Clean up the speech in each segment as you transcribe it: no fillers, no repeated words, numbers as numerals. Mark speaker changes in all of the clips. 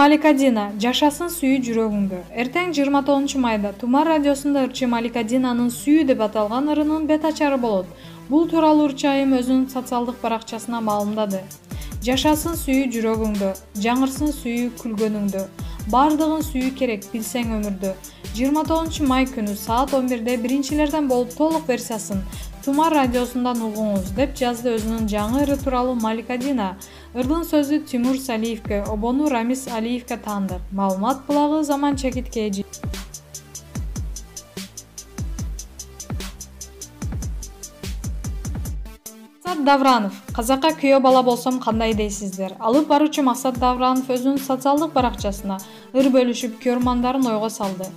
Speaker 1: Малика Дина, жашасын сүйүү жүрөгүңдө. Эртең 29 майда Тумар радиосунда ырчы Малика Динанын сүйүү деп аталган ырынын бет ачары болот. Бул тууралуу ырчы айым өзүнүн социалдык баракчасына маалымдады. Жашасын сүйүү жүрөгүңдө, жаңырсын сүйүү күлгөнүңдө. Бардыгын сүйүү керек билсең өмүрдө. 29 май күнү саат 11-де биринчилерден болуп толук версиясын Тумар радиосундан угуңуз деп жазды өзүнүн жаңы ыры тууралуу Малика Дина. Ырдын сөзү Тимур Салиевке, обону Рамис Алиевке таандык. Маалымат булагы Заман Чекиткейжи. Максат Давранов. Казакка күйөө бала болсом кандай дейсиздер? Алып баруучу Максат Давранов өзүнүн социалдык баракчасына ыр бөлүшүп көрмандарын ойго салды.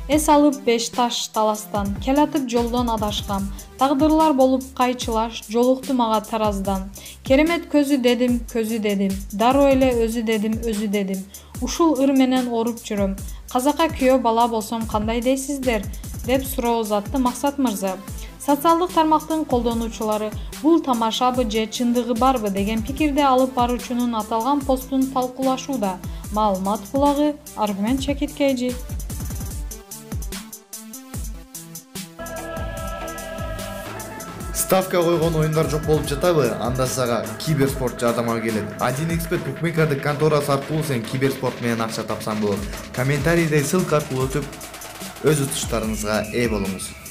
Speaker 1: Эс алып 5 таш таластан, келатып жолдон адашкам. Тагдырлар болуп кайчылаш, жолукту мага тараздан. Керемет көзү дедим, дароо эле өзү дедим. Ушул ыр менен оруп жүрөм. Казакка күйөө бала болсом кандай дейсиздер? Деп суроо узатты Максат мырза. Социалдык тармактын колдонуучулары бул тамашабы же чындыгы барбы деген пикирди алып баруучунун аталган постун талкуулашууда. Маалымат булагы Аргумент Чекиткейжи.
Speaker 2: Ставка койгон оюндар жок болуп жатабы? Анда сага киберспорт жардамга келет. 1xbet букмекерлик конторасы аркылуу сен киберспорт менен акча тапсаң болот. Комментарийде ссылка аркылуу өтүп өз утуштарыңызга ээ болуңуз.